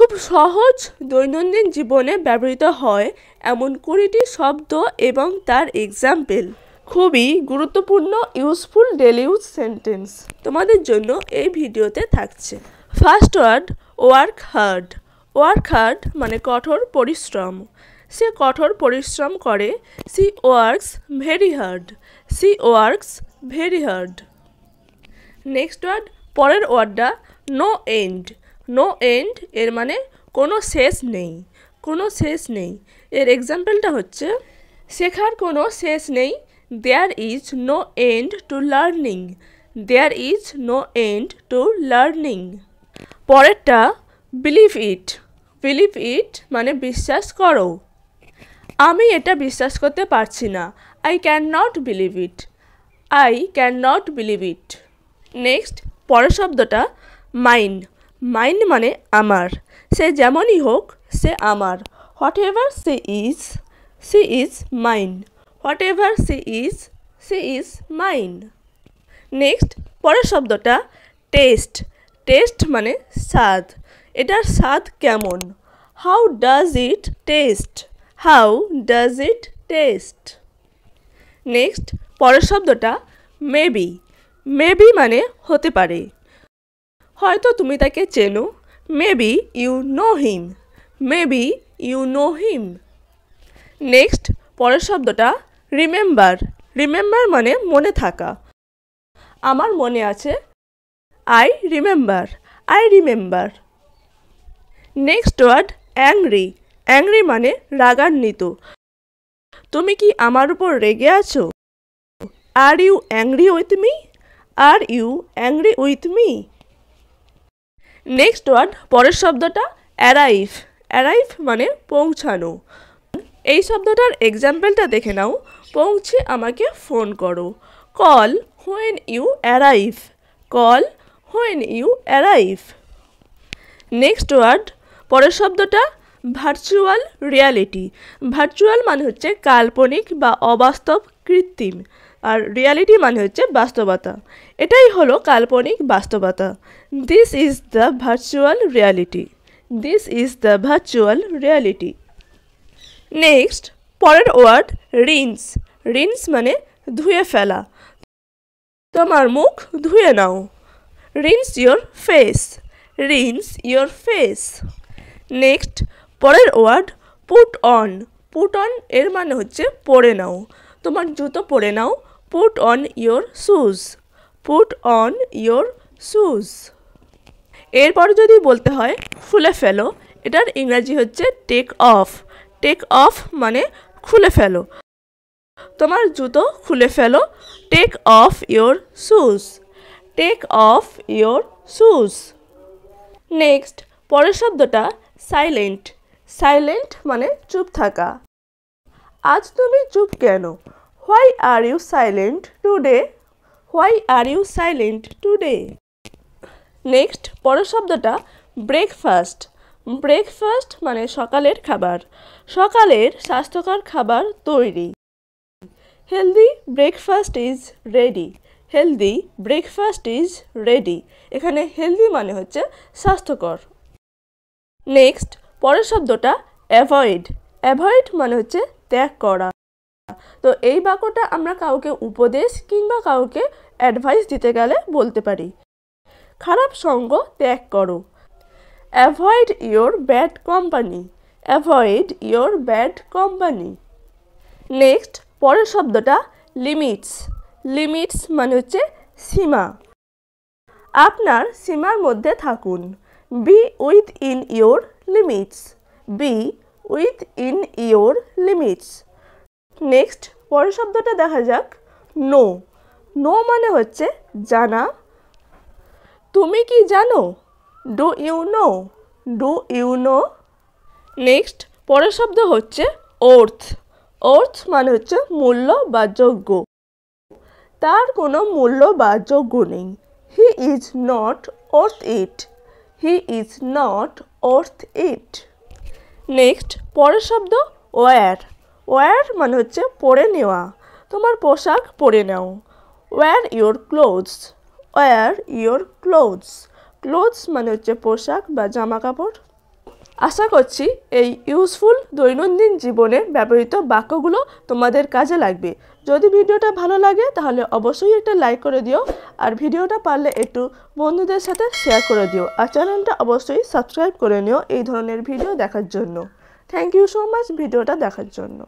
খুব সহজ দৈনন্দিন জীবনে ব্যবহৃত হয় এমন 20টি শব্দ এবং তার এক্সাম্পল। খুবই গুরুত্বপূর্ণ ইউজফুল ডেইলি ইউজ সেন্টেন্স তোমাদের জন্য এই ভিডিওতে থাকছে। First word work hard. Work hard মানে কঠোর পরিশ্রম। সে কঠোর পরিশ্রম করে। She works very hard. She works very hard. Next word পরের ওয়ার্ডটা নো এন্ড। নো এন্ড এর মানে কোনো শেষ নেই, কোনো শেষ নেই। এর এক্সাম্পলটা হচ্ছে শেখার কোনো শেষ নেই। There is no end to learning. There is no end to learning. পরেরটা বিলিভ ইট। বিলিভ ইট মানে বিশ্বাস করো। আমি এটা বিশ্বাস করতে পারছি না। I can not believe it. I can not believe it. Next পরের শব্দটা মাইন। মাইন মানে আমার। সে যেমনই হোক সে আমার। What ever say is mine. What ever say is mine. Next পরের শব্দটা টেস্ট। টেস্ট মানে স্বাদ। এটার স্বাদ কেমন? How does it test? How does it test? Next পরের শব্দটা মেবি। মেবি মানে হতে পারে। হয়তো তুমি তাকে চেনো। Maybe you know him. Maybe you know him. Next পরের শব্দটা রিমেম্বার। রিমেম্বার মানে মনে থাকা। আমার মনে আছে। I remember. I remember. Next word angry. Angry মানে রাগান্বিত। তুমি কি আমার উপর রেগে আছো? Are you angry with me? Are you angry with me? Next word পরের শব্দটা অ্যারাইভ। অ্যারাইভ মানে পৌঁছানো। এই শব্দটার এক্সাম্পলটা দেখে নাও। পৌঁছে আমাকে ফোন করো। Call when you arrive. Call when you arrive. Next word পরের শব্দটা ভার্চুয়াল রিয়ালিটি। ভার্চুয়াল মানে হচ্ছে কাল্পনিক বা অবাস্তব, কৃত্রিম। আর রিয়ালিটি মানে হচ্ছে বাস্তবতা। এটাই হলো কাল্পনিক বাস্তবতা। This is the virtual reality. This is the virtual reality. Next পরের ওয়ার্ড রিন্স। রিন্স মানে ধুয়ে ফেলা। তোমার মুখ ধুয়ে নাও। Rinse your face. Rinse your face. Next পরের word put on. Put on এর মানে হচ্ছে পরে নাও। তোমার জুতো পরে নাও। Put on your shoes. Put on your shoes. এরপর যদি বলতে হয় খুলে ফেলো, এটার ইংরাজি হচ্ছে টেক অফ। টেক অফ মানে খুলে ফেলো। তোমার জুতো খুলে ফেলো। Take off your shoes. Take off your shoes. Next পরের শব্দটা সাইলেন্ট। সাইলেন্ট মানে চুপ থাকা। আজ তুমি চুপ কেন? Why are you silent today? Why are you silent today? Next পরের শব্দটা ব্রেকফাস্ট। ব্রেকফাস্ট মানে সকালের খাবার। সকালের স্বাস্থ্যকর খাবার তৈরি। Healthy breakfast is ready. Healthy breakfast is ready. এখানে হেলদি মানে হচ্ছে স্বাস্থ্যকর। নেক্সট পরের শব্দটা অ্যাভয়েড। অ্যাভয়েড মানে হচ্ছে ত্যাগ করা। তো এই বাক্যটা আমরা কাউকে উপদেশ কিংবা কাউকে অ্যাডভাইস দিতে গেলে বলতে পারি। খারাপ সঙ্গ ত্যাগ করো। Avoid your bad company. Avoid your bad company. Next পরের শব্দটা লিমিটস। লিমিটস মানে হচ্ছে সীমা। আপনার সীমার মধ্যে থাকুন। B with in your limits. B with in your limits. Next পরের শব্দটা দেখা যাক নো। নো মানে হচ্ছে জানা। তুমি কি জানো? Do you know? Do you know? Next পরের শব্দ হচ্ছে ওর্থ। ওর্থ মানে হচ্ছে মূল্য বা যোগ্য। তার কোনো মূল্য বা যোগ্য নেই। He is not worth it. He is not worth it. Next পরের শব্দ ওয়্যার। ওয়্যার মানে হচ্ছে পরে নেওয়া। তোমার পোশাক পরে নাও। Wear your clothes. Wear your clothes. Clothes মানে হচ্ছে পোশাক বা জামা কাপড়। আশা করছি এই ইউজফুল দৈনন্দিন জীবনে ব্যবহৃত বাক্যগুলো তোমাদের কাজে লাগবে। যদি ভিডিওটা ভালো লাগে তাহলে অবশ্যই একটা লাইক করে দিও, আর ভিডিওটা পারলে একটু বন্ধুদের সাথে শেয়ার করে দিও, আর চ্যানেলটা অবশ্যই সাবস্ক্রাইব করে নিও এই ধরনের ভিডিও দেখার জন্য। থ্যাংক ইউ সো মাচ ভিডিওটা দেখার জন্য।